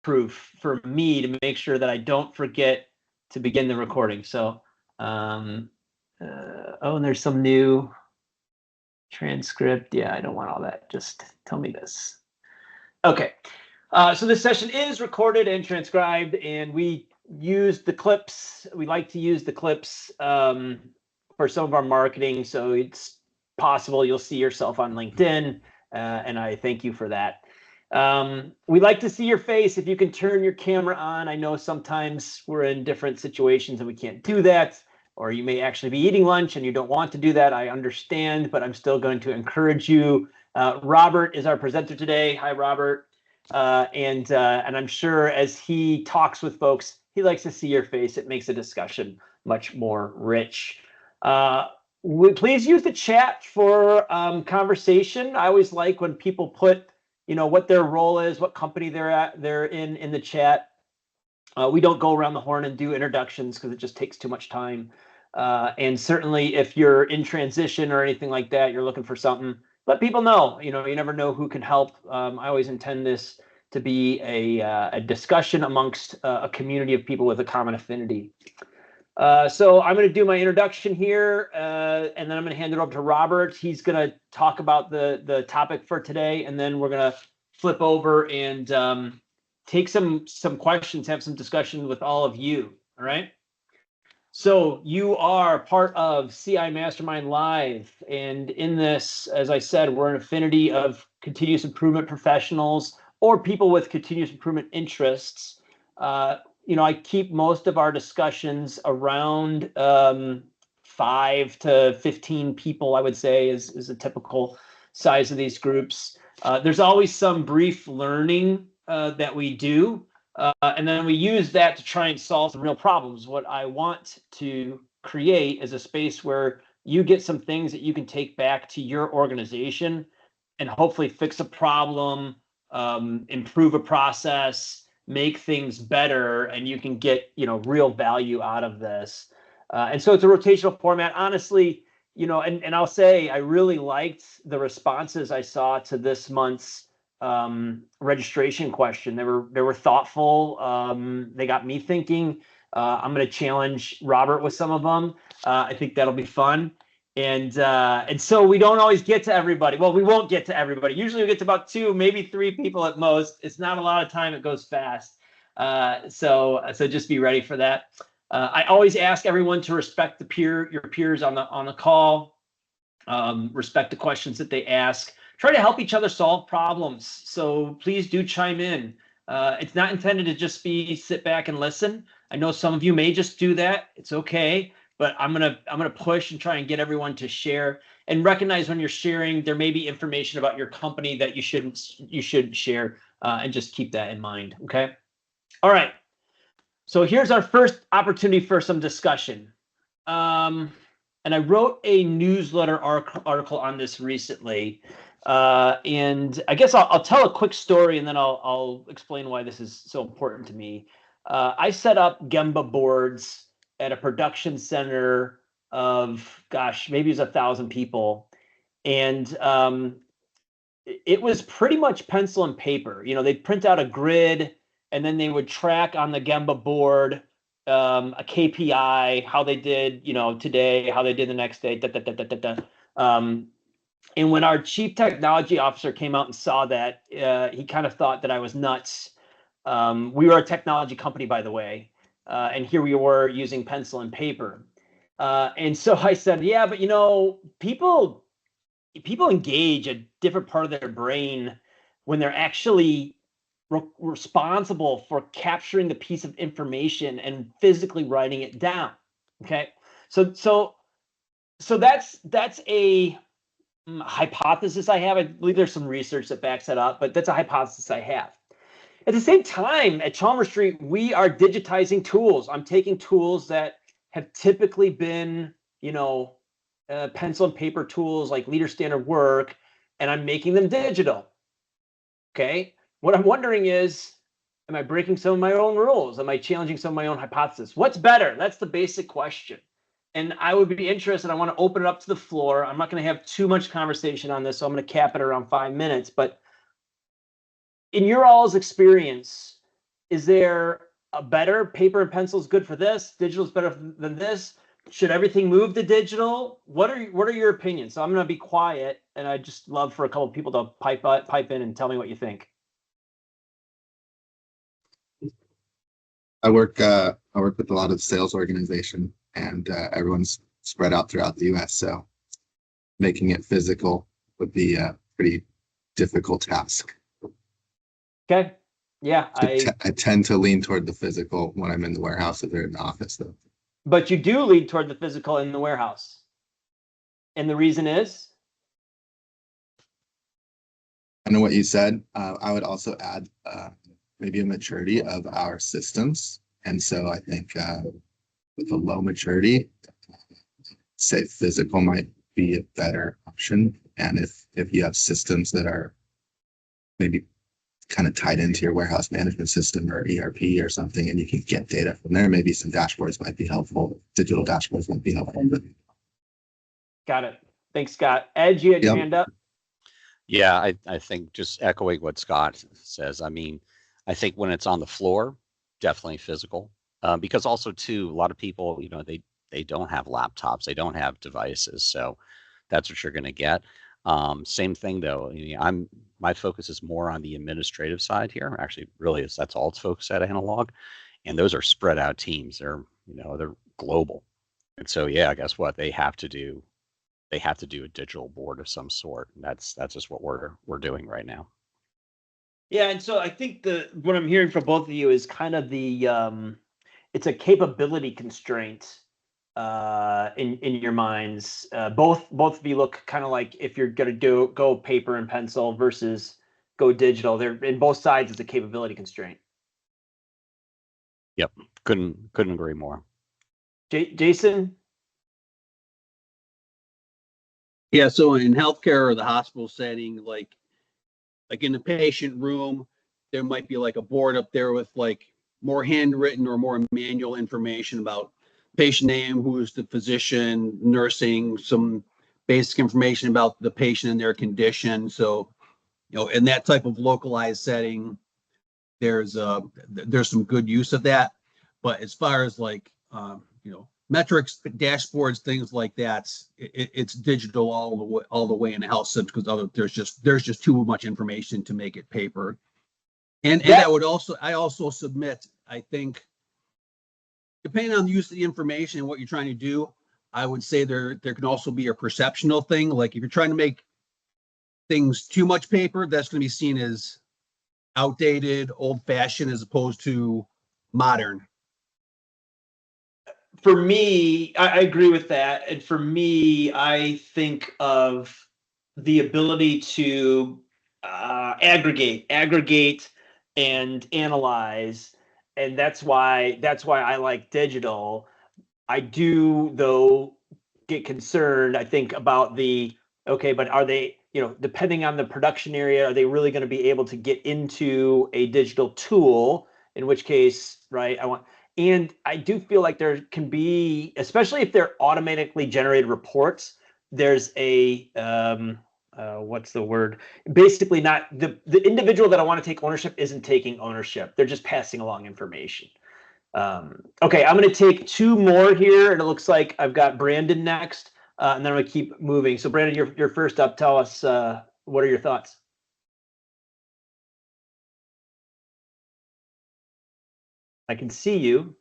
proof for me to make sure that I don't forget to begin the recording. So, oh, and there's some new transcript. Yeah, I don't want all that. Just tell me this. Okay. So this session is recorded and transcribed, and we use the clips. We like to use the clips for some of our marketing. So it's possible you'll see yourself on LinkedIn, and I thank you for that. We like to see your face. If you can turn your camera on. I know sometimes we're in different situations and we can't do that, or you may actually be eating lunch and you don't want to do that. I understand, but I'm still going to encourage you. Robert is our presenter today. Hi, Robert. And I'm sure as he talks with folks, he likes to see your face. It makes the discussion much more rich. Please use the chat for conversation. I always like when people put, what their role is, what company they're in the chat. We don't go around the horn and do introductions because it just takes too much time. And certainly if you're in transition or anything like that, you're looking for something, let people know. You never know who can help. I always intend this to be a discussion amongst a community of people with a common affinity. So I'm going to do my introduction here, and then I'm going to hand it over to Robert. He's going to talk about the topic for today, and then we're going to flip over and take some questions, have some discussion with all of you. All right. So you are part of CI Mastermind Live, and in this, as I said, we're an affinity of continuous improvement professionals or people with continuous improvement interests. I keep most of our discussions around 5 to 15 people, I would say, is a typical size of these groups. There's always some brief learning that we do. And then we use that to try and solve some real problems. What I want to create is a space where you get some things that you can take back to your organization and hopefully fix a problem, improve a process, make things better, and you can get, real value out of this. And so it's a rotational format. Honestly, and I'll say I really liked the responses I saw to this month's registration question. They were thoughtful. They got me thinking. I'm going to challenge Robert with some of them. I think that'll be fun. And so we don't always get to everybody. Well, we won't get to everybody. Usually we get to about 2, maybe 3 people at most. It's not a lot of time. It goes fast. So just be ready for that. I always ask everyone to respect your peers on the call. Respect the questions that they ask. Try to help each other solve problems. So please do chime in. It's not intended to just be sit back and listen. I know some of you may just do that. It's okay, but I'm gonna push and try and get everyone to share and recognize when you're sharing. There may be information about your company that you should share, and just keep that in mind. Okay. All right. So here's our first opportunity for some discussion. And I wrote a newsletter article on this recently. And I guess I'll tell a quick story and then I'll explain why this is so important to me. I set up Gemba boards at a production center of, maybe it was 1,000 people. And it was pretty much pencil and paper. They'd print out a grid and then they would track on the Gemba board a KPI, how they did, today, how they did the next day, and when our chief technology officer came out and saw that, he kind of thought that I was nuts. We were a technology company, by the way, and here we were using pencil and paper. And so I said, yeah, but people engage a different part of their brain when they're actually responsible for capturing the piece of information and physically writing it down. Okay, so that's a hypothesis I have. I believe there's some research that backs that up, but that's a hypothesis I have. At the same time, at Chalmers Street, we are digitizing tools. I'm taking tools that have typically been, pencil and paper tools like Leader Standard Work, and I'm making them digital. Okay. What I'm wondering is, am I breaking some of my own rules? Am I challenging some of my own hypotheses? What's better? That's the basic question. And I would be interested. I want to open it up to the floor. I'm not going to have too much conversation on this, so I'm going to cap it around 5 minutes. But in your all's experience, is there a better paper and pencil is good for this? Digital is better than this? Should everything move to digital? What are your opinions? So I'm going to be quiet, and I just love for a couple of people to pipe in and tell me what you think. I work with a lot of sales organization, and everyone's spread out throughout the U.S. So making it physical would be a pretty difficult task. Okay. Yeah, I tend to lean toward the physical when I'm in the warehouse if they're in the office, though. But you do lean toward the physical in the warehouse. And the reason is? I know what you said. I would also add maybe a maturity of our systems. And so I think with a low maturity, say physical might be a better option. And if you have systems that are maybe kind of tied into your warehouse management system or ERP or something, and you can get data from there, maybe some dashboards might be helpful. Digital dashboards might be helpful. Got it. Thanks, Scott. Ed, you had your hand up? Yeah, I think just echoing what Scott says. I mean, I think when it's on the floor, definitely physical. Because also too, a lot of people, you know, they don't have laptops, they don't have devices, so that's what you're going to get. Same thing though. I mean, my focus is more on the administrative side here. Actually, really, that's all it's focused at analog, and those are spread out teams. They're global, and so yeah, guess what? They have to do a digital board of some sort. And that's just what we're doing right now. Yeah, and so I think what I'm hearing from both of you is kind of it's a capability constraint in your minds. Both of you look kind of like if you're gonna go paper and pencil versus go digital. They're in both sides is a capability constraint. Yep, couldn't agree more. Jason. Yeah, so in healthcare or the hospital setting, like in the patient room, there might be like a board up there with like more handwritten or more manual information about patient name, who is the physician, nursing, some basic information about the patient and their condition. So, in that type of localized setting, there's some good use of that. But as far as like metrics, dashboards, things like that, it's digital all the way in the health system because there's just too much information to make it paper. And I also submit, I think, depending on the use of the information and what you're trying to do, I would say there can also be a perceptional thing. Like if you're trying to make things too much paper, that's going to be seen as outdated, old-fashioned, as opposed to modern. For me, I agree with that. And for me, I think of the ability to aggregate and analyze. And that's why I like digital. I do, though, get concerned, I think, about but are they, depending on the production area, are they really going to be able to get into a digital tool? In which case, right, and I do feel like there can be, especially if they're automatically generated reports, there's a, what's the word? Basically not, the individual that I want to take ownership isn't taking ownership. They're just passing along information. Okay, I'm going to take two more here, and it looks like I've got Brandon next, and then I'm going to keep moving. So Brandon, you're first up. Tell us, what are your thoughts? I can see you.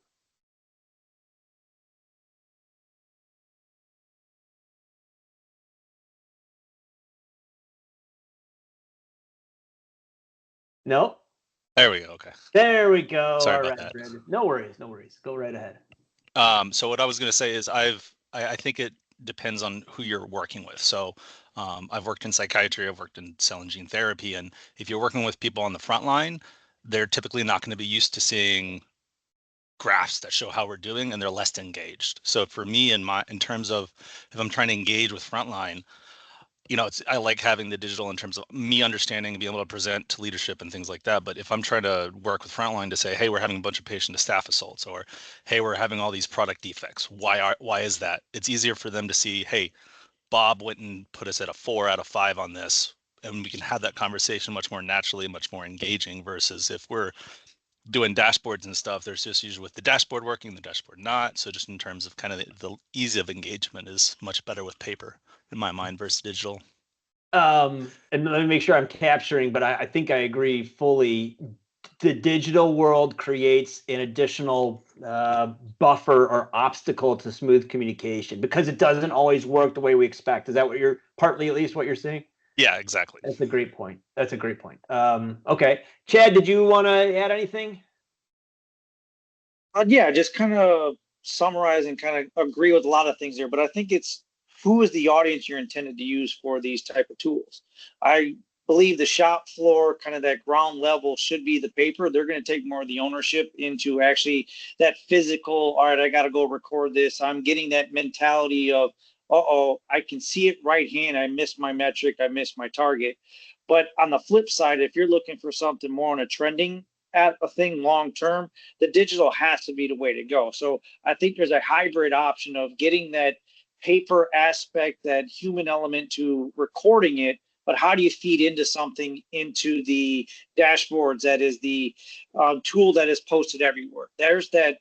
No? There we go. Okay. There we go. Sorry All about right, that. Brandon. No worries. Go right ahead. So what I was going to say is I think it depends on who you're working with. So I've worked in psychiatry, I've worked in cell and gene therapy, and if you're working with people on the front line, they're typically not going to be used to seeing graphs that show how we're doing, and they're less engaged. So for me, in terms of if I'm trying to engage with frontline, I like having the digital in terms of me understanding and being able to present to leadership and things like that. But if I'm trying to work with frontline to say, hey, we're having a bunch of patient to staff assaults, or hey, we're having all these product defects, why is that? It's easier for them to see, hey, Bob went and put us at a 4 out of 5 on this, and we can have that conversation much more naturally, much more engaging, versus if we're doing dashboards and stuff, there's just usually with the dashboard working, the dashboard not. So just in terms of kind of the ease of engagement is much better with paper in my mind versus digital. And let me make sure I'm capturing, but I think I agree fully. The digital world creates an additional buffer or obstacle to smooth communication because it doesn't always work the way we expect. Is that what you're partly, at least, what you're saying? Yeah, exactly. That's a great point. That's a great point. Okay, Chad, did you want to add anything? Yeah, just kind of summarize and kind of agree with a lot of things there, but I think it's who is the audience you're intended to use for these type of tools. I believe the shop floor, kind of that ground level, should be the paper. They're going to take more of the ownership into actually that physical, all right, I got to go record this. I'm getting that mentality of, uh-oh, I can see it right hand. I missed my metric. I missed my target. But on the flip side, if you're looking for something more on a trending at a thing long term, the digital has to be the way to go. So I think there's a hybrid option of getting that paper aspect, that human element to recording it, but how do you feed into something into the dashboards that is the tool that is posted everywhere? There's that.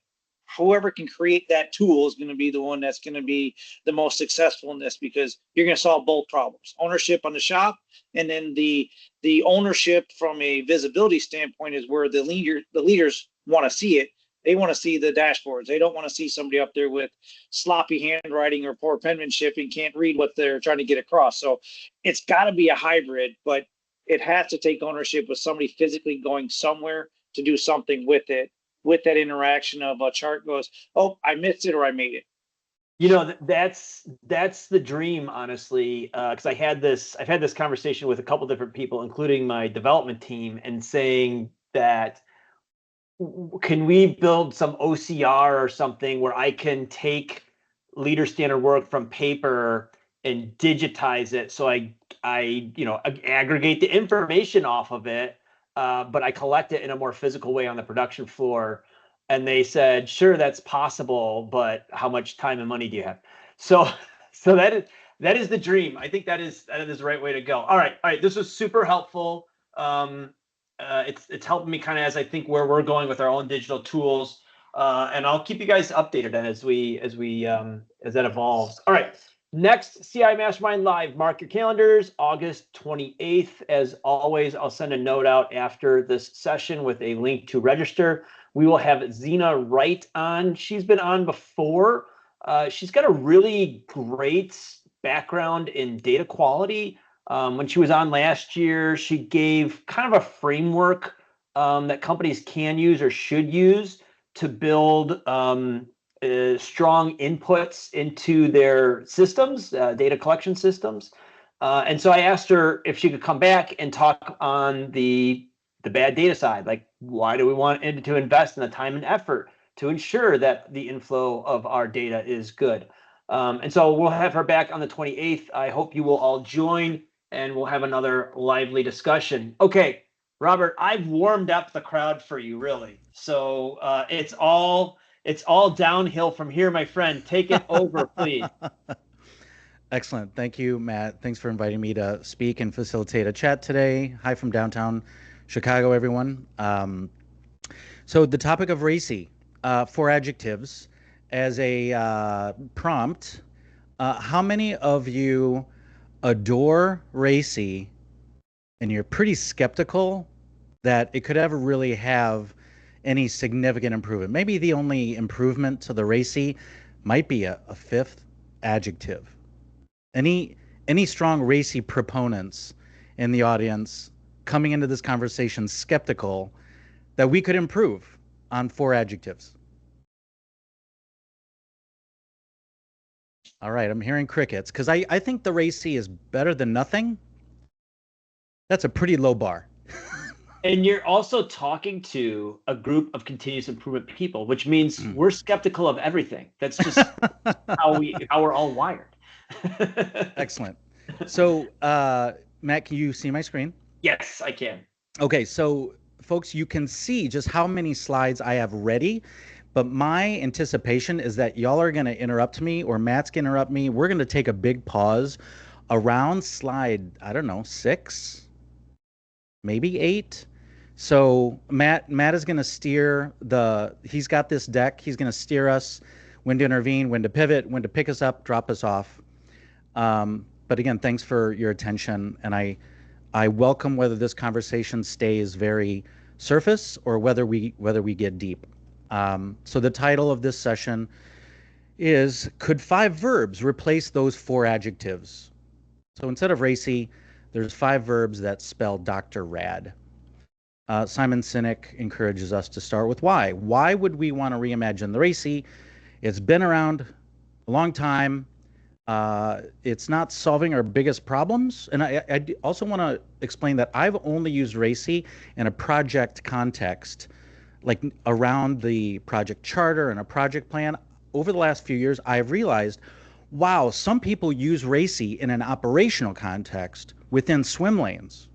Whoever can create that tool is going to be the one that's going to be the most successful in this, because you're going to solve both problems: ownership on the shop, and then the ownership from a visibility standpoint is where the leaders want to see it. They want to see the dashboards. They don't want to see somebody up there with sloppy handwriting or poor penmanship and can't read what they're trying to get across. So it's got to be a hybrid, but it has to take ownership with somebody physically going somewhere to do something with it, with that interaction of a chart goes, oh, I missed it or I made it. You know, that's the dream, honestly, because I've had this conversation with a couple different people, including my development team, and saying that can we build some OCR or something where I can take leader standard work from paper and digitize it, so I aggregate the information off of it, but I collect it in a more physical way on the production floor. And they said, sure, that's possible, but how much time and money do you have? So that is the dream. I think that is the right way to go. All right. This was super helpful. It's helping me kind of as I think where we're going with our own digital tools, and I'll keep you guys updated as that evolves. All right. Next CI Mastermind Live, mark your calendars, August 28th. As always, I'll send a note out after this session with a link to register. We will have Zena Wright on. She's been on before. She's got a really great background in data quality. When she was on last year, she gave kind of a framework that companies can use or should use to build strong inputs into their systems, data collection systems. And so I asked her if she could come back and talk on the bad data side. Like, why do we want to invest in the time and effort to ensure that the inflow of our data is good? And so we'll have her back on the 28th. I hope you will all join, and we'll have another lively discussion. Okay, Robert, I've warmed up the crowd for you, really. So it's all downhill from here, my friend. Take it over, please. Excellent. Thank you, Matt. Thanks for inviting me to speak and facilitate a chat today. Hi from downtown Chicago, everyone. So the topic of RACI, 4 adjectives as a prompt. How many of you adore RACI and you're pretty skeptical that it could ever really have any significant improvement? Maybe the only improvement to the RACI might be a 5th adjective. Any strong RACI proponents in the audience coming into this conversation skeptical that we could improve on 4 adjectives? All right, I'm hearing crickets because I think the RACI is better than nothing. That's a pretty low bar. And you're also talking to a group of continuous improvement people, which means we're skeptical of everything. That's just how we're all wired. Excellent. So, Matt, can you see my screen? Yes, I can. Okay, so folks, you can see just how many slides I have ready, but my anticipation is that y'all are going to interrupt me, or Matt's going to interrupt me. We're going to take a big pause around slide, I don't know, 6, maybe 8, So Matt is going to steer he's got this deck. He's going to steer us when to intervene, when to pivot, when to pick us up, drop us off. But again, thanks for your attention. And I welcome whether this conversation stays very surface or whether we get deep. So the title of this session is, could 5 verbs replace those 4 adjectives? So instead of RACI, there's 5 verbs that spell Dr. Rad. Simon Sinek encourages us to start with why. Why would we want to reimagine the RACI? It's been around a long time. It's not solving our biggest problems. And I also want to explain that I've only used RACI in a project context, like around the project charter and a project plan. Over the last few years, I've realized, wow, some people use RACI in an operational context within swim lanes,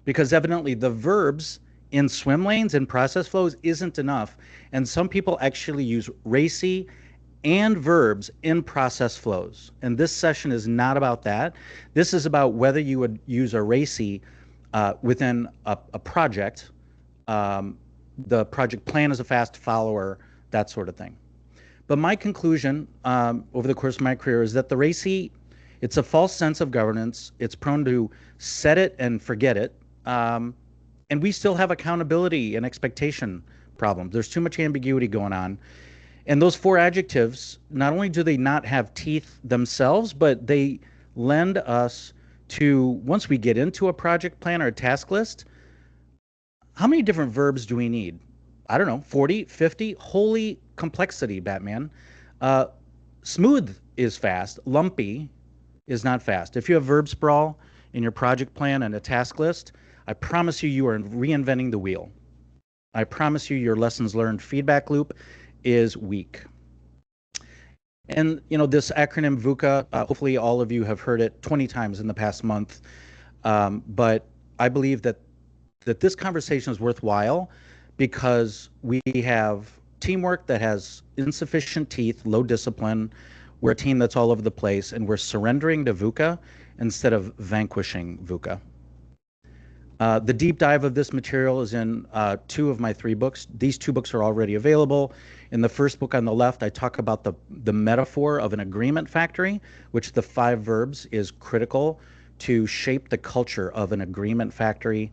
because evidently the verbs in swim lanes and process flows isn't enough. And some people actually use RACI and verbs in process flows. And this session is not about that. This is about whether you would use a RACI within a project. The project plan is a fast follower, that sort of thing. But my conclusion over the course of my career is that the RACI, it's a false sense of governance. It's prone to set it and forget it. And we still have accountability and expectation problems. There's too much ambiguity going on. And those 4 adjectives, not only do they not have teeth themselves, but they lend us to, once we get into a project plan or a task list, how many different verbs do we need? I don't know, 40, 50? Holy complexity, Batman. Smooth is fast. Lumpy is not fast. If you have verb sprawl in your project plan and a task list, I promise you, you are reinventing the wheel. I promise you, your lessons learned feedback loop is weak. And this acronym VUCA, hopefully all of you have heard it 20 times in the past month. But I believe that this conversation is worthwhile because we have teamwork that has insufficient teeth, low discipline. We're a team that's all over the place, and we're surrendering to VUCA instead of vanquishing VUCA. The deep dive of this material is in 2 of my 3 books. These 2 books are already available. In the first book on the left, I talk about the metaphor of an agreement factory, which the 5 verbs is critical to shape the culture of an agreement factory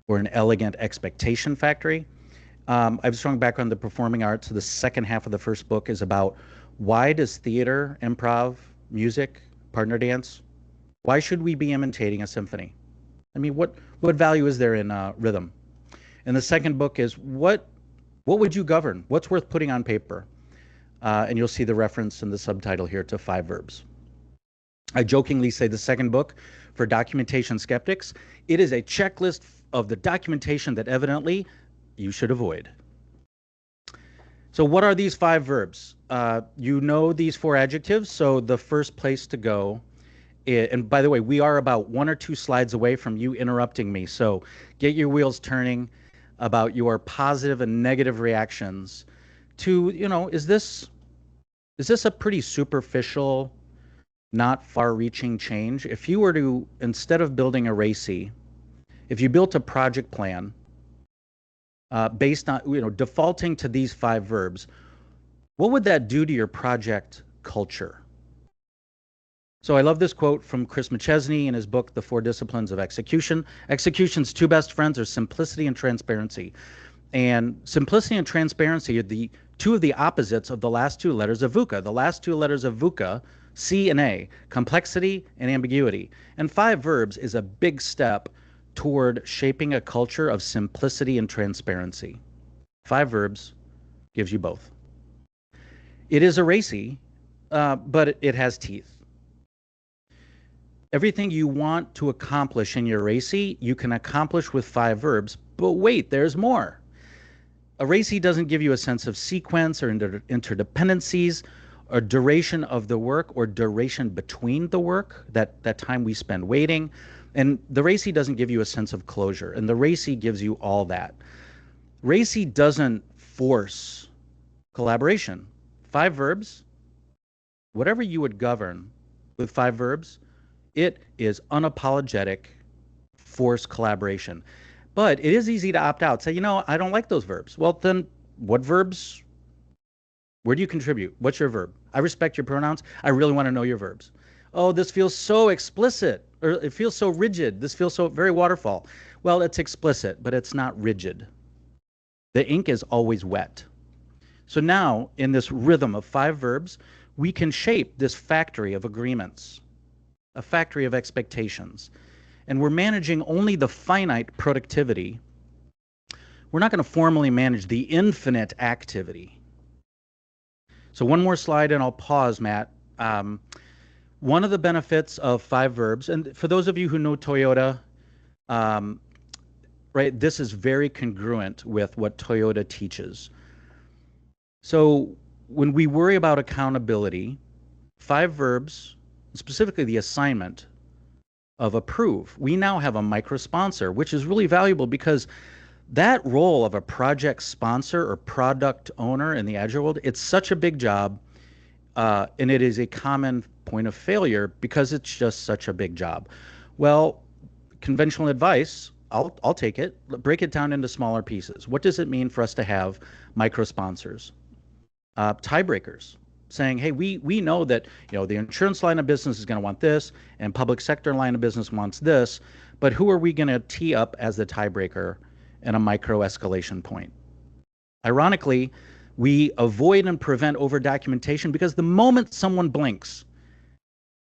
or an elegant expectation factory. I have a strong background in the performing arts. So the second half of the first book is about why does theater, improv, music, partner dance, why should we be imitating a symphony? I mean, what value is there in rhythm? And the second book is what would you govern? What's worth putting on paper? And you'll see the reference in the subtitle here to 5 verbs. I jokingly say the second book, for documentation skeptics, it is a checklist of the documentation that evidently you should avoid. So what are these 5 verbs? You know these 4 adjectives, so the first place to go, and by the way, we are about 1 or 2 slides away from you interrupting me, so get your wheels turning about your positive and negative reactions to, is this a pretty superficial, not far-reaching change? If you were to, instead of building a RACI, if you built a project plan based on, defaulting to these 5 verbs, what would that do to your project culture? So I love this quote from Chris McChesney in his book, The 4 Disciplines of Execution. Execution's 2 best friends are simplicity and transparency. And simplicity and transparency are the 2 of the opposites of the last 2 letters of VUCA. The last 2 letters of VUCA, C and A, complexity and ambiguity. And 5 verbs is a big step toward shaping a culture of simplicity and transparency. 5 verbs gives you both. It is a RACI, but it has teeth. Everything you want to accomplish in your RACI, you can accomplish with 5 verbs, but wait, there's more. A RACI doesn't give you a sense of sequence or interdependencies or duration of the work or duration between the work, that time we spend waiting. And the RACI doesn't give you a sense of closure, and the RACI gives you all that. RACI doesn't force collaboration. 5 verbs, whatever you would govern with 5 verbs, it is unapologetic forced collaboration. But it is easy to opt out. Say, I don't like those verbs. Well, then what verbs? Where do you contribute? What's your verb? I respect your pronouns. I really want to know your verbs. Oh, this feels so explicit, or it feels so rigid. This feels so very waterfall. Well, it's explicit, but it's not rigid. The ink is always wet. So now, in this rhythm of 5 verbs, we can shape this factory of agreements, a factory of expectations. And we're managing only the finite productivity. We're not going to formally manage the infinite activity. So one more slide and I'll pause, Matt. One of the benefits of 5 verbs, and for those of you who know Toyota, right, this is very congruent with what Toyota teaches. So when we worry about accountability, 5 verbs, specifically the assignment of approve, we now have a micro sponsor, which is really valuable because that role of a project sponsor or product owner in the Agile world, it's such a big job, and it is a common point of failure because it's just such a big job. Well, conventional advice, I'll take it, break it down into smaller pieces. What does it mean for us to have micro sponsors? Tiebreakers, saying, hey, we know that the insurance line of business is going to want this, and public sector line of business wants this, but who are we going to tee up as the tiebreaker and a micro escalation point? Ironically, we avoid and prevent over documentation because the moment someone blinks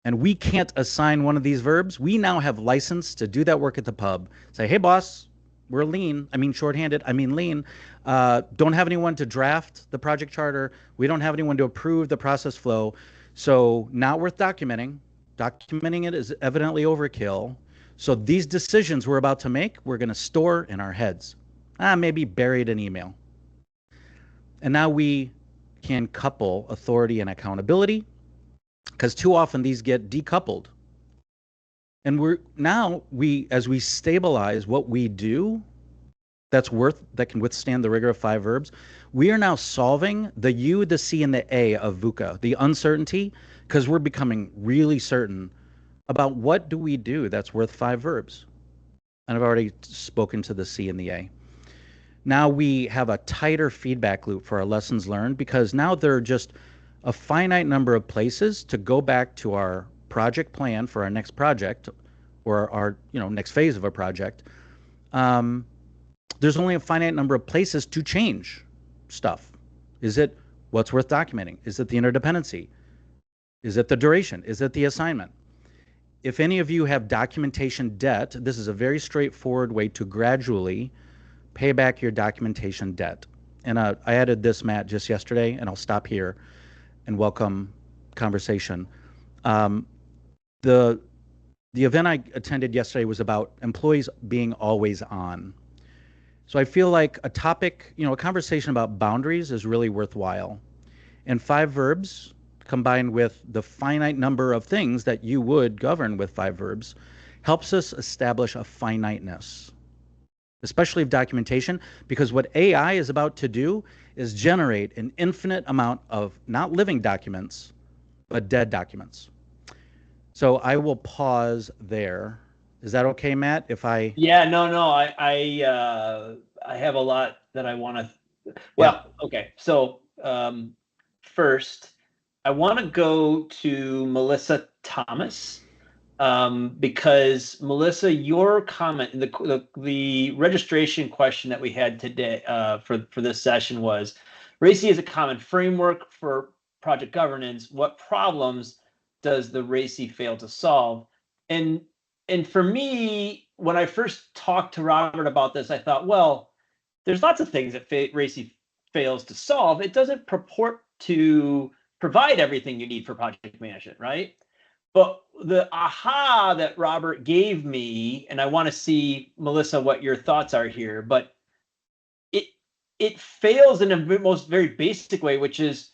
and we can't assign one of these verbs, we now have license to do that work at the pub. Say, hey, boss, we're lean. I mean shorthanded. I mean lean. Don't have anyone to draft the project charter. We don't have anyone to approve the process flow. So not worth documenting. Documenting it is evidently overkill. So these decisions we're about to make, we're going to store in our heads. Maybe buried in email. And now we can couple authority and accountability, because too often these get decoupled. And as we stabilize what we do, that can withstand the rigor of 5 verbs, we are now solving the U, the C, and the A of VUCA, the uncertainty, because we're becoming really certain about what do we do that's worth 5 verbs. And I've already spoken to the C and the A. Now we have a tighter feedback loop for our lessons learned, because now there are just a finite number of places to go back to our project plan for our next project or our next phase of a project. There's only a finite number of places to change stuff. Is it what's worth documenting? Is it the interdependency? Is it the duration? Is it the assignment? If any of you have documentation debt, this is a very straightforward way to gradually pay back your documentation debt. And I added this, Matt, just yesterday, and I'll stop here and welcome conversation. The event I attended yesterday was about employees being always on. So I feel like a topic, a conversation about boundaries is really worthwhile. And 5 verbs combined with the finite number of things that you would govern with 5 verbs helps us establish a finiteness, especially of documentation, because what AI is about to do is generate an infinite amount of not living documents, but dead documents. So I will pause there. Is that okay, Matt? If I Yeah, no, I have a lot that I want to. Well, yeah. Okay. So first, I want to go to Melissa Thomas. Because Melissa, your comment, the registration question that we had today for this session was, RACI is a common framework for project governance. What problems does the RACI fail to solve? And for me, when I first talked to Robert about this, I thought, well, there's lots of things that RACI fails to solve. It doesn't purport to provide everything you need for project management, right? But the aha that Robert gave me, and I want to see, Melissa, what your thoughts are here, but it fails in a most very basic way, which is,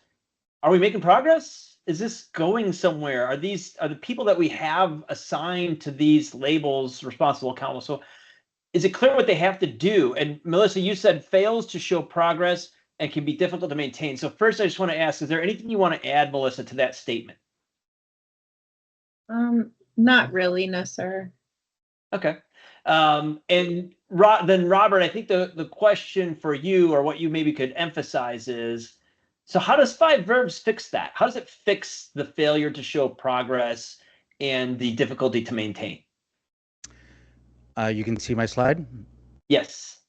are we making progress? Is this going somewhere? Are the people that we have assigned to these labels responsible, accountable? So is it clear what they have to do? And Melissa, you said fails to show progress and can be difficult to maintain. So first, I just want to ask, is there anything you want to add, Melissa, to that statement? Not really, no, sir. Okay. And then Robert, I think the question for you, or what you maybe could emphasize, is, so how does 5 verbs fix that? How does it fix the failure to show progress and the difficulty to maintain? You can see my slide. Yes.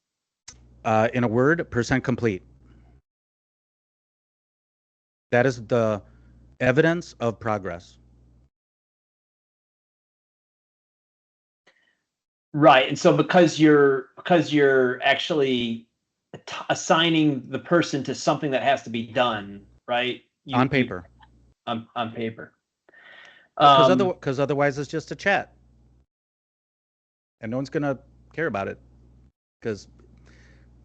In a word, % complete. That is the evidence of progress. Right. And so because you're actually assigning the person to something that has to be done, right? On paper. On paper. Because otherwise it's just a chat. And no one's going to care about it. Because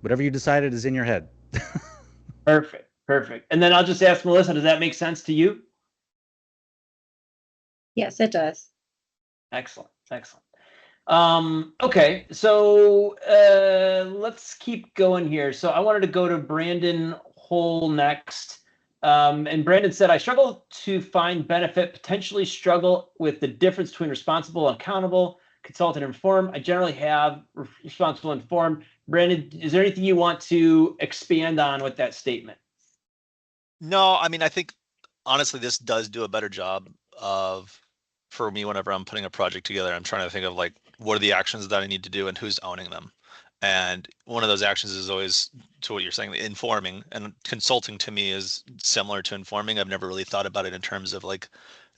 whatever you decided is in your head. Perfect. Perfect. And then I'll just ask Melissa, does that make sense to you? Yes, it does. Excellent. Excellent. Okay, so let's keep going here. So I wanted to go to Brandon Hole next. And Brandon said, I struggle to find benefit, potentially struggle with the difference between responsible and accountable, consultant, and informed. I generally have responsible and informed. Brandon, is there anything you want to expand on with that statement? No, I mean, I think honestly, this does do a better job of, for me, whenever I'm putting a project together, I'm trying to think of like, what are the actions that I need to do and who's owning them? And one of those actions is always, to what you're saying, informing, and consulting to me is similar to informing. I've never really thought about it in terms of like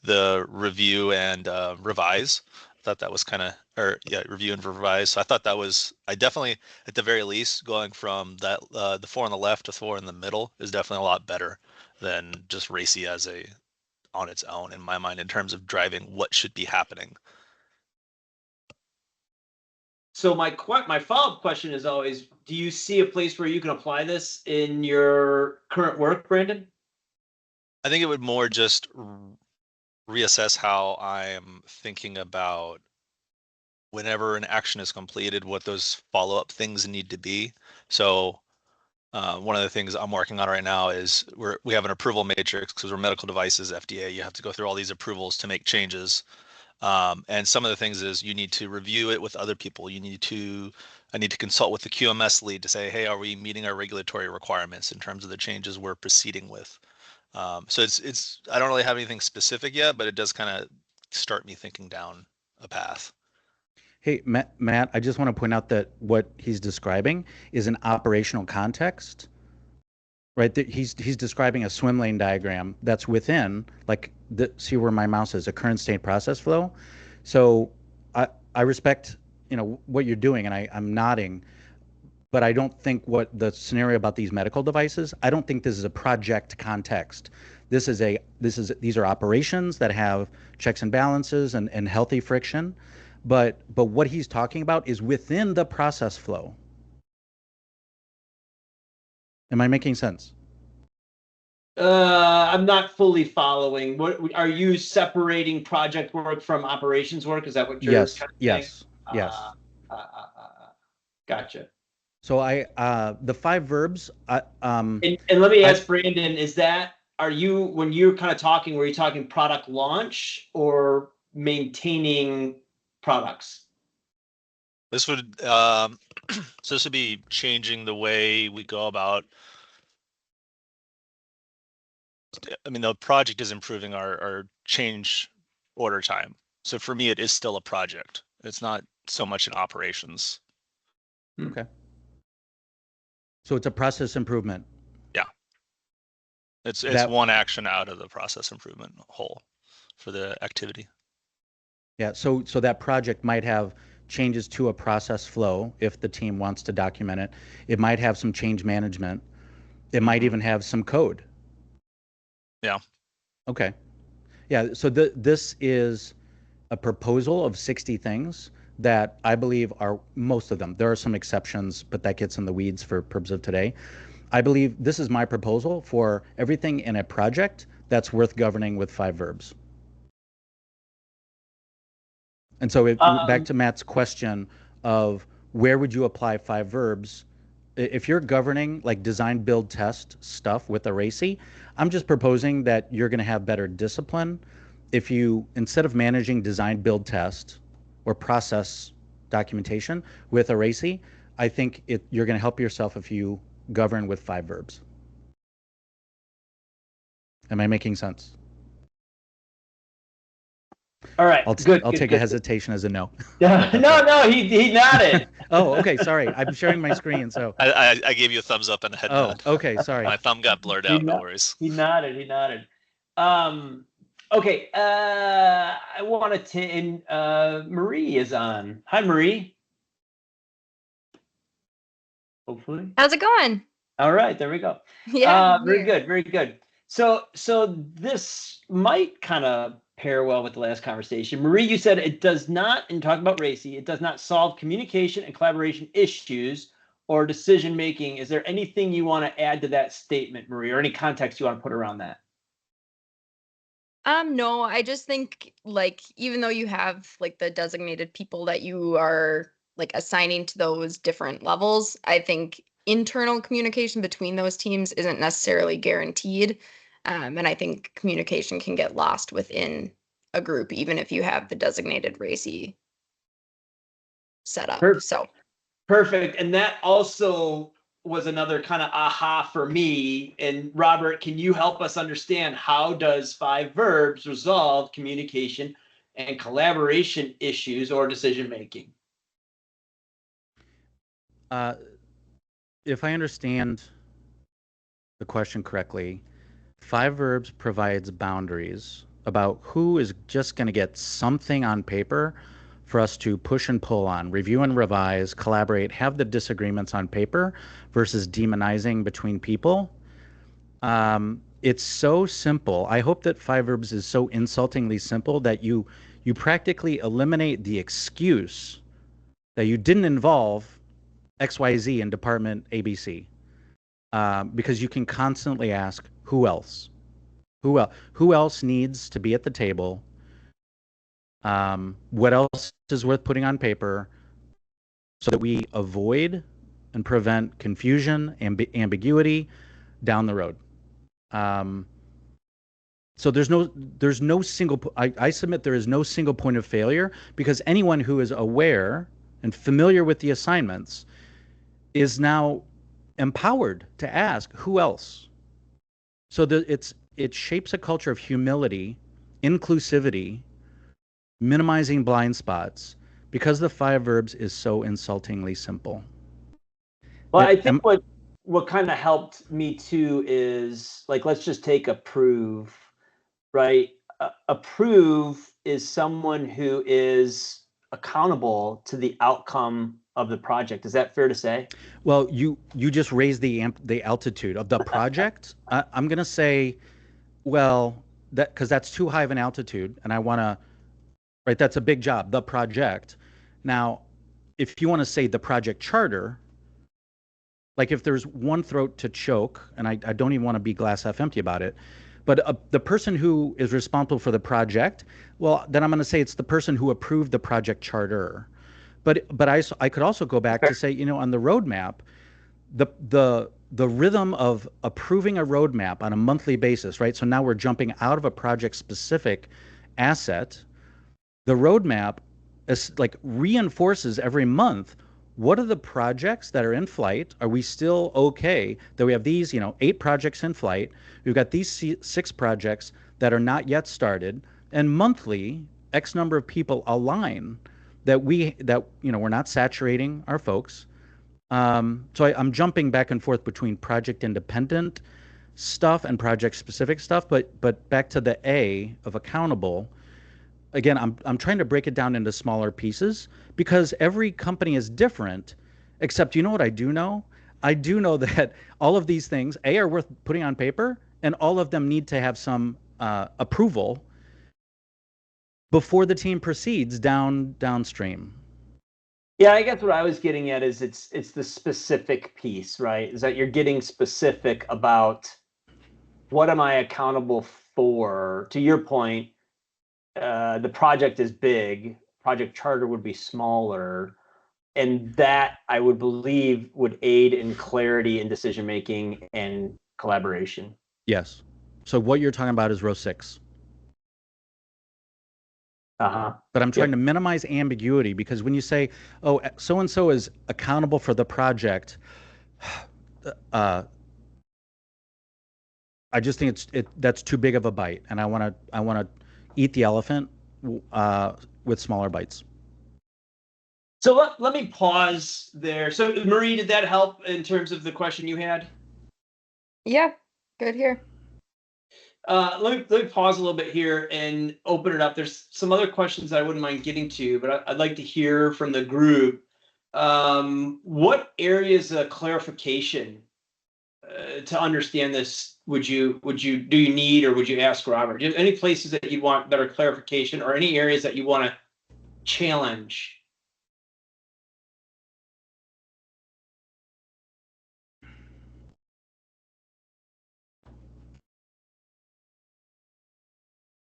the review and revise. I thought that was kind of, or yeah, review and revise. So I thought that was, I definitely, at the very least, going from that, the 4 on the left to 4 in the middle is definitely a lot better than just RACI as a, on its own, in my mind, in terms of driving what should be happening. So my follow-up question is always, do you see a place where you can apply this in your current work, Brandon? I think it would more just reassess how I'm thinking about whenever an action is completed, what those follow-up things need to be. So one of the things I'm working on right now is we have an approval matrix because we're medical devices, FDA. You have to go through all these approvals to make changes. And some of the things is you need to review it with other people. I need to consult with the QMS lead to say, hey, are we meeting our regulatory requirements in terms of the changes we're proceeding with? So it's I don't really have anything specific yet, but it does kind of start me thinking down a path. Hey, Matt, I just want to point out that what he's describing is an operational context, right? He's describing a swim lane diagram that's within, like, see where my mouse is, a current state process flow. So I respect, what you're doing, and I'm nodding, but I don't think what the scenario about these medical devices, I don't think this is a project context. These are operations that have checks and balances and healthy friction. But what he's talking about is within the process flow. Am I making sense? I'm not fully following. What are you separating project work from operations work? Is that what you're Yes, trying to yes, say? yes. Gotcha. So the 5 verbs. And let me ask Brandon: is that, when you're kind of talking, were you talking product launch or maintaining products? This would so this would be changing the way we go about. I mean, the project is improving our change order time. So for me, it is still a project. It's not so much in operations. Okay. So it's a process improvement. Yeah. It's one action out of the process improvement whole for the activity. Yeah. So that project might have changes to a process flow if the team wants to document it. It might have some change management. It might even have some code. Yeah. Okay. Yeah. So this is a proposal of 60 things that I believe are most of them. There are some exceptions, but that gets in the weeds for purpose of today. I believe this is my proposal for everything in a project that's worth governing with 5 verbs. And so back to Matt's question of where would you apply 5 verbs? If you're governing like design, build, test stuff with a RACI, I'm just proposing that you're going to have better discipline if you, instead of managing design, build, test or process documentation with a RACI, I think you're going to help yourself if you govern with 5 verbs. Am I making sense? All right, I'll good. take a hesitation as a no. No, he nodded. Oh, okay. Sorry, I'm sharing my screen. So I gave you a thumbs up and a head nod. okay. Sorry. My thumb got blurred out. No worries. He nodded. Okay. I wanted to. Marie is on. Hi, Marie. Hopefully. How's it going? All right. There we go. Yeah. Very good. Very good. So this might kind of pair well with the last conversation. Marie, you said it does not, in talking about RACI, it does not solve communication and collaboration issues or decision making. Is there anything you want to add to that statement, Marie, or any context you want to put around that? No, I just think like even though you have like the designated people that you are like assigning to those different levels, I think internal communication between those teams isn't necessarily guaranteed. And I think communication can get lost within a group, even if you have the designated RACI set up. Perfect. And that also was another kind of aha for me. And Robert, can you help us understand how does 5 verbs resolve communication and collaboration issues or decision making? If I understand the question correctly, 5 verbs provides boundaries about who is just going to get something on paper for us to push and pull on, review and revise, collaborate, have the disagreements on paper versus demonizing between people. It's so simple. I hope that 5 verbs is so insultingly simple that you practically eliminate the excuse that you didn't involve XYZ in department ABC, because you can constantly ask, who else? Who else needs to be at the table? What else is worth putting on paper so that we avoid and prevent confusion and ambiguity down the road? So there's no single, I submit there is no single point of failure, because anyone who is aware and familiar with the assignments is now empowered to ask who else. So it shapes a culture of humility, inclusivity, minimizing blind spots, because the 5 verbs is so insultingly simple. Well, I think what kind of helped me too is, like, let's just take approve, right? Approve is someone who is accountable to the outcome of the project. Is that fair to say? Well, you just raised the altitude of the project. I'm going to say, well, because that's too high of an altitude, and I want to, right, that's a big job, the project. Now, if you want to say the project charter, like if there's one throat to choke, and I don't even want to be glass half empty about it, but the person who is responsible for the project, well, then I'm going to say it's the person who approved the project charter. But I could also go back to say, on the roadmap, the rhythm of approving a roadmap on a monthly basis, right? So now we're jumping out of a project-specific asset. The roadmap is like reinforces every month, what are the projects that are in flight? Are we still okay that we have these, 8 projects in flight? We've got these 6 projects that are not yet started, and monthly X number of people align that we're not saturating our folks. So I'm jumping back and forth between project independent stuff and project specific stuff, but back to the A of accountable. Again, I'm trying to break it down into smaller pieces, because every company is different, except what I do know? I do know that all of these things, A, are worth putting on paper, and all of them need to have some approval before the team proceeds downstream. Yeah, I guess what I was getting at is it's the specific piece, right? Is that you're getting specific about what am I accountable for? To your point, the project is big, project charter would be smaller, and that I would believe would aid in clarity in decision making and collaboration. Yes. So what you're talking about is row 6. But I'm trying to minimize ambiguity, because when you say, oh, so and so is accountable for the project, I just think that's too big of a bite, and I want to eat the elephant with smaller bites. So let me pause there. So Marie, did that help in terms of the question you had? Yeah, good here. Let me pause a little bit here and open it up. There's some other questions I wouldn't mind getting to, but I'd like to hear from the group. What areas of clarification to understand this do you need, or would you ask Robert? Do you have any places that you want better clarification, or any areas that you want to challenge?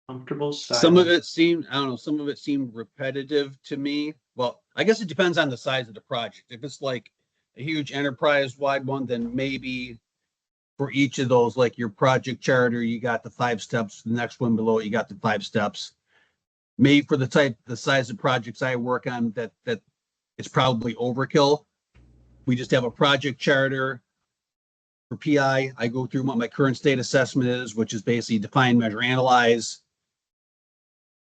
Comfortable silence. Some of it seemed, I don't know, some of it seemed repetitive to me. Well, I guess it depends on the size of the project. If it's like a huge enterprise-wide one, then maybe for each of those, like your project charter, you got the 5 steps. The next one below, you got the 5 steps. Maybe for the size of projects I work on, that it's probably overkill. We just have a project charter. For PI, I go through what my current state assessment is, which is basically define, measure, analyze.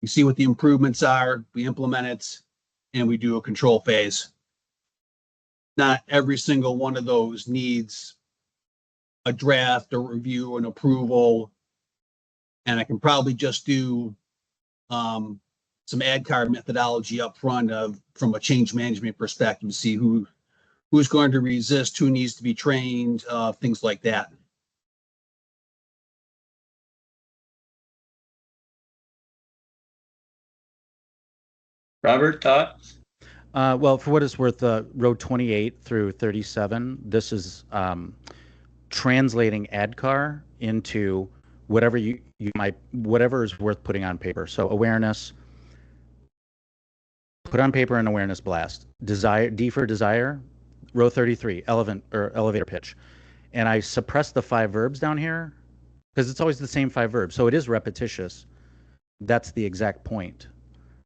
We see what the improvements are, we implement it, and we do a control phase. Not every single one of those needs a draft, a review, an approval, and I can probably just do some ad card methodology up front from a change management perspective to see who's going to resist, who needs to be trained, things like that. Robert, thoughts? Well, for what it's worth, row 28 through 37, this is translating ADCAR into whatever whatever is worth putting on paper. So awareness, put on paper an awareness blast. Desire, D for desire, row 33, elevator pitch. And I suppress the 5 verbs down here because it's always the same 5 verbs. So it is repetitious. That's the exact point,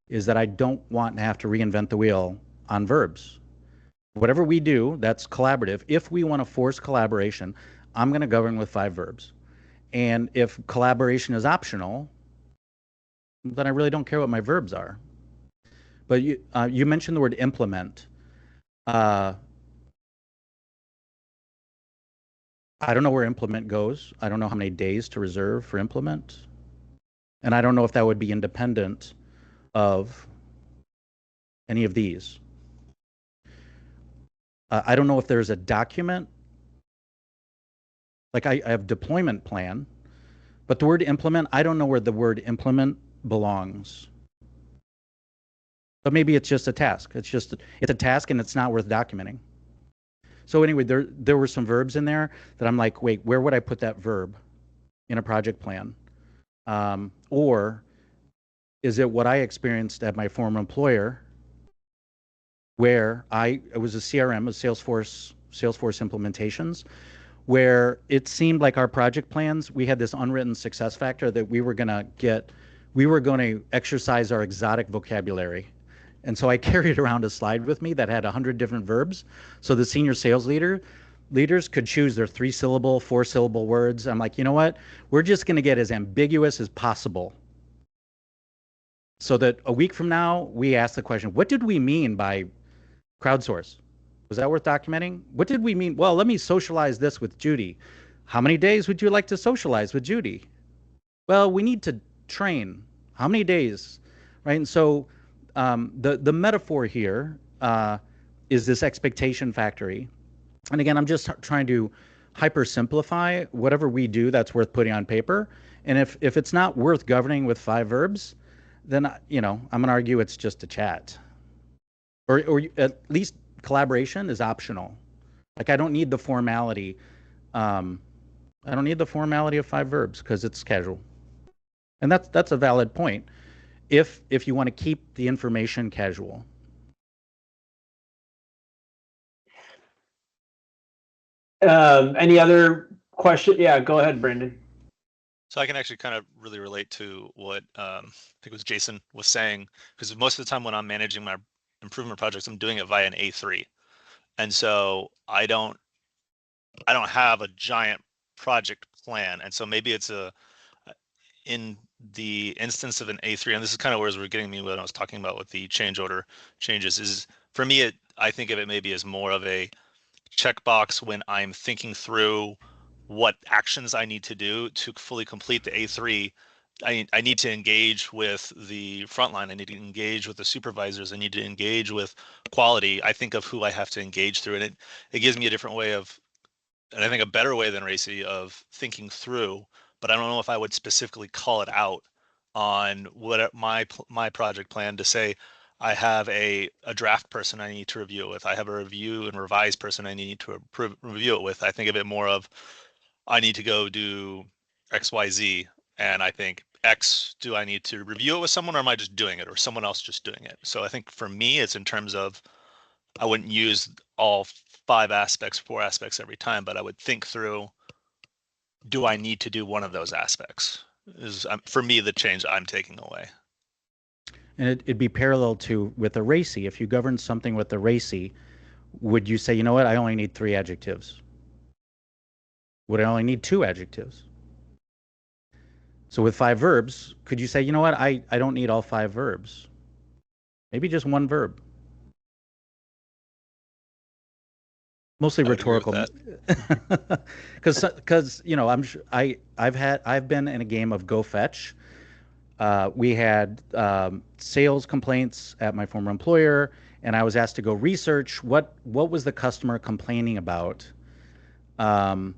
is that I don't want to have to reinvent the wheel on verbs. Whatever we do, that's collaborative. If we want to force collaboration, I'm going to govern with 5 verbs. And if collaboration is optional, then I really don't care what my verbs are. But you mentioned the word implement. I don't know where implement goes. I don't know how many days to reserve for implement. And I don't know if that would be independent of any of these. I don't know if there's a document. Like I have deployment plan, but the word implement, I don't know where the word implement belongs. But maybe it's just a task. It's a task and it's not worth documenting. So anyway, there were some verbs in there that I'm like, wait, where would I put that verb in a project plan? Or is it what I experienced at my former employer, where it was a CRM, a Salesforce implementations, where it seemed like our project plans, we had this unwritten success factor that we were going to exercise our exotic vocabulary. And so I carried around a slide with me that had 100 different verbs. So the senior sales leaders could choose their 3-syllable, 4-syllable words. I'm like, you know what? We're just going to get as ambiguous as possible, so that a week from now, we ask the question, what did we mean by crowdsource? Was that worth documenting? What did we mean? Well, let me socialize this with Judy. How many days would you like to socialize with Judy? Well, we need to train. How many days? Right? And so the metaphor here is this expectation factory. And again, I'm just trying to hyper simplify whatever we do that's worth putting on paper. And if it's not worth governing with 5 verbs, then I'm going to argue it's just a chat. Or at least collaboration is optional. Like I don't need the formality. I don't need the formality of 5 verbs because it's casual. And that's a valid point if you want to keep the information casual. Any other question? Yeah, go ahead, Brendan. So I can actually kind of really relate to what I think it was Jason was saying, because most of the time when I'm managing my improvement projects, I'm doing it via an A3. And so I don't have a giant project plan. And so maybe it's in the instance of an A3, and this is kind of where we're getting me when I was talking about with the change order changes, is for me, I think of it maybe as more of a checkbox when I'm thinking through what actions I need to do to fully complete the A3. I need to engage with the frontline. I need to engage with the supervisors. I need to engage with quality. I think of who I have to engage through, and it gives me a different way of, and I think a better way than RACI of thinking through, but I don't know if I would specifically call it out on what my project plan to say. I have a draft person I need to review it with. I have a review and revise person I need to review it with. I think of it more of, I need to go do XYZ, and I think X, do I need to review it with someone, or am I just doing it, or someone else just doing it? So I think for me, it's in terms of, I wouldn't use all 4 aspects every time, but I would think through, do I need to do one of those aspects? Is for me the change I'm taking away. And it'd be parallel to with a RACI. If you govern something with a RACI, would you say, you know what, I only need 3 adjectives? Would I only need 2 adjectives? So with 5 verbs, could you say, you know what, I don't need all 5 verbs? Maybe just 1 verb. Mostly rhetorical, because you know, I've been in a game of go fetch. We had sales complaints at my former employer, and I was asked to go research what was the customer complaining about. And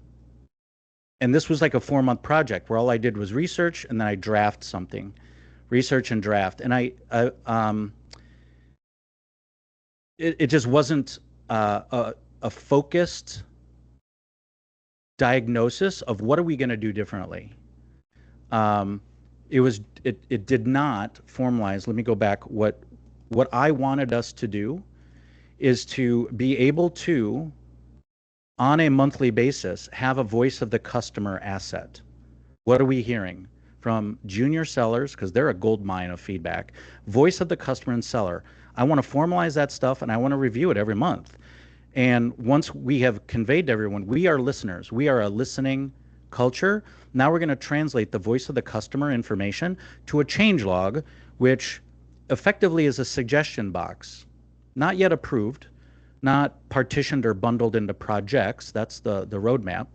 this was like a 4-month project where all I did was research, and then I draft something, research and draft, and it just wasn't a focused diagnosis of what are we going to do differently. It did not formalize. Let me go back. What I wanted us to do is to be able to, on a monthly basis, have a voice of the customer asset. What are we hearing from junior sellers, because they're a gold mine of feedback? Voice of the customer and seller. I want to formalize that stuff, and I want to review it every month. And once we have conveyed to everyone, we are listeners. We are a listening culture. Now we're going to translate the voice of the customer information to a change log, which effectively is a suggestion box. Not yet approved, not partitioned or bundled into projects. That's the roadmap.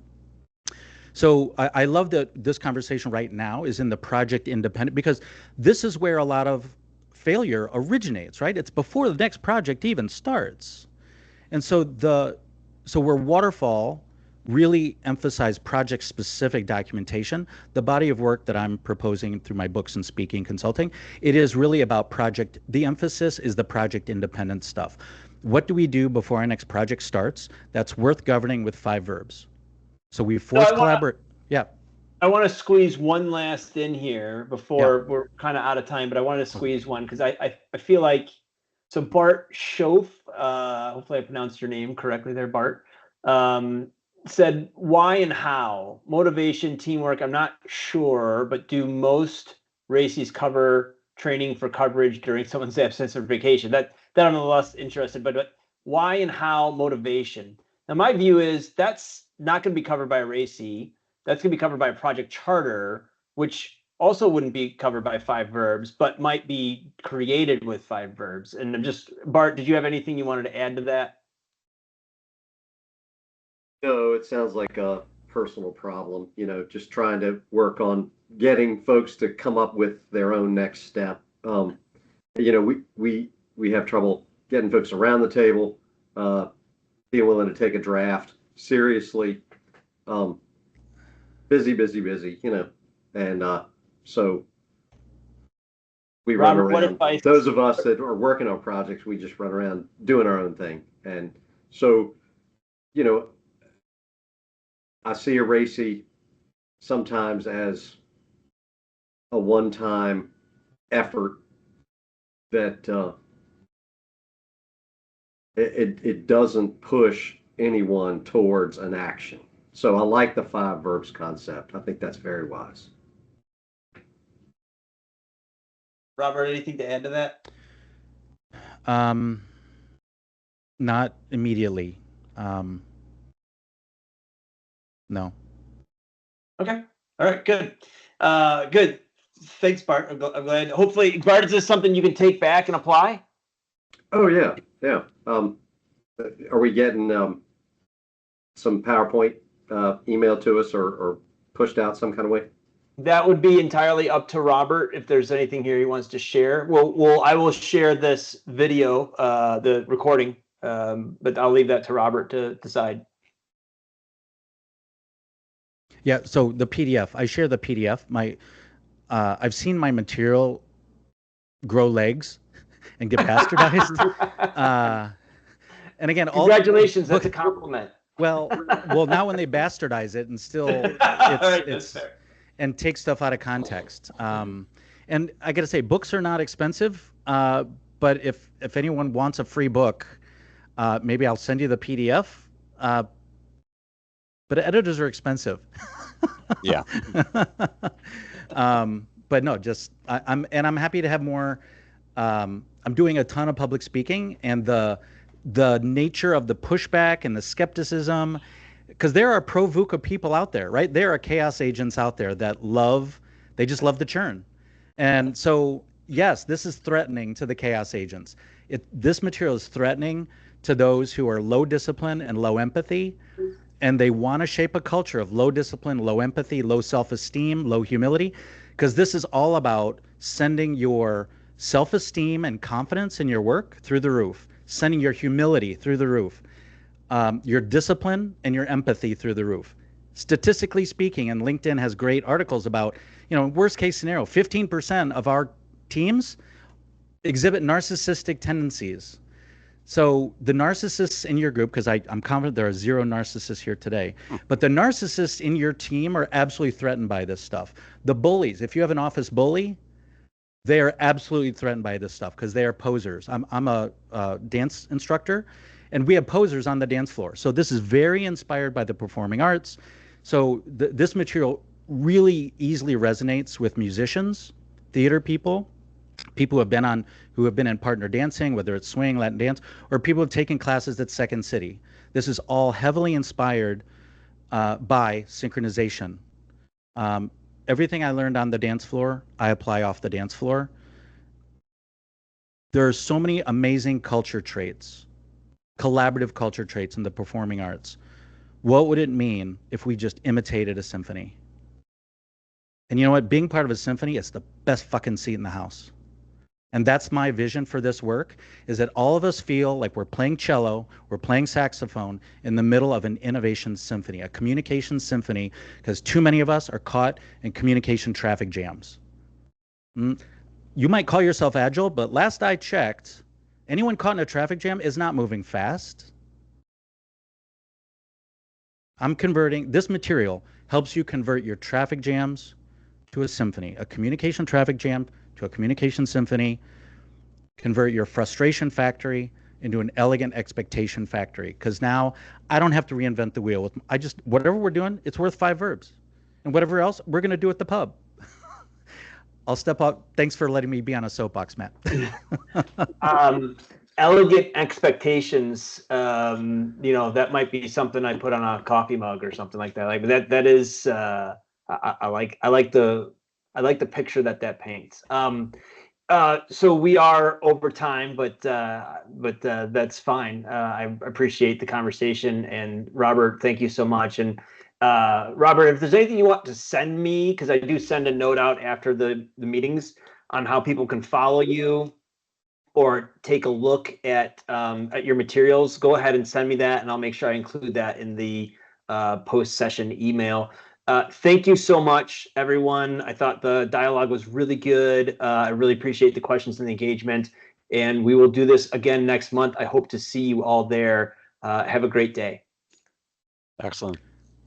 So I love that this conversation right now is in the project independent, because this is where a lot of failure originates, right? It's before the next project even starts. And so where waterfall really emphasize project specific documentation, the body of work that I'm proposing through my books and speaking consulting, it is really about project. The emphasis is the project independent stuff. What do we do before our next project starts? That's worth governing with 5 verbs. So we force collaborate. Yeah. I want to squeeze one last in here before we're kind of out of time, but I want to squeeze one because I feel like, so Bart Schoaf, hopefully I pronounced your name correctly there, Bart, said why and how, motivation, teamwork, I'm not sure, but do most RACIs cover training for coverage during someone's absence or vacation? That I'm a little less interested, but why and how motivation? Now my view is that's not going to be covered by a RACI. That's going to be covered by a project charter, which also wouldn't be covered by 5 verbs, but might be created with 5 verbs. And I'm just, Bart, did you have anything you wanted to add to that? No, it sounds like a personal problem, just trying to work on getting folks to come up with their own next step. We have trouble getting folks around the table, being willing to take a draft seriously, busy, and so we run around. Those of us that are working on projects, we just run around doing our own thing. And so, I see a RACI sometimes as a one-time effort that it doesn't push anyone towards an action. So I like the 5 verbs concept. I think that's very wise. Robert, anything to add to that? Not immediately. No. Okay. All right. Good. Good. Thanks, Bart. I'm glad. Hopefully, Bart, is this something you can take back and apply? Oh, yeah. Yeah. Are we getting some PowerPoint emailed to us or pushed out some kind of way? That would be entirely up to Robert if there's anything here he wants to share. I will share this video, the recording, but I'll leave that to Robert to decide. Yeah, so the PDF, I share the PDF. I've seen my material grow legs and get bastardized. And again, congratulations, that's a compliment. Well, now when they bastardize it and still it's and take stuff out of context. And I got to say, books are not expensive, but if anyone wants a free book, maybe I'll send you the PDF. But editors are expensive. Yeah. But no, just I'm happy to have more. I'm doing a ton of public speaking, and the nature of the pushback and the skepticism, because there are pro VUCA people out there, right? There are chaos agents out there that they just love the churn. And so, yes, this is threatening to the chaos agents. This material is threatening to those who are low discipline and low empathy, and they want to shape a culture of low discipline, low empathy, low self-esteem, low humility, because this is all about sending your self-esteem and confidence in your work through the roof, sending your humility through the roof, your discipline and your empathy through the roof. Statistically speaking, and LinkedIn has great articles about, worst case scenario, 15% of our teams exhibit narcissistic tendencies. So the narcissists in your group, because I'm confident there are 0 narcissists here today, but the narcissists in your team are absolutely threatened by this stuff. The bullies, if you have an office bully, they are absolutely threatened by this stuff because they are posers. I'm a dance instructor, and we have posers on the dance floor. So this is very inspired by the performing arts. So this material really easily resonates with musicians, theater people who have been in partner dancing, whether it's swing, Latin dance, or people who have taken classes at Second City. This is all heavily inspired by synchronization. Everything I learned on the dance floor, I apply off the dance floor. There are so many amazing culture traits, collaborative culture traits in the performing arts. What would it mean if we just imitated a symphony? And you know what? Being part of a symphony is the best fucking seat in the house. And that's my vision for this work, is that all of us feel like we're playing cello, we're playing saxophone in the middle of an innovation symphony, a communication symphony, because too many of us are caught in communication traffic jams. You might call yourself agile, but last I checked, anyone caught in a traffic jam is not moving fast. This material helps you convert your traffic jams to a symphony, a communication traffic jam to a communication symphony, convert your frustration factory into an elegant expectation factory. Because now I don't have to reinvent the wheel. Whatever we're doing, it's worth 5 verbs. And whatever else, we're going to do at the pub. I'll step up. Thanks for letting me be on a soapbox, Matt. Elegant expectations, that might be something I put on a coffee mug or something like that. Like that is, I like the picture that paints. So we are over time, but that's fine. I appreciate the conversation, and Robert, thank you so much. And Robert, if there's anything you want to send me, because I do send a note out after the meetings on how people can follow you or take a look at your materials, go ahead and send me that, and I'll make sure I include that in the post-session email. Thank you so much, everyone. I thought the dialogue was really good. I really appreciate the questions and the engagement, and we will do this again next month. I hope to see you all there. Have a great day. Excellent.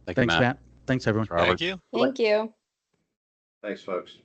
Thanks, Matt. Thanks, everyone. Thank you. Thank you. Thanks, folks.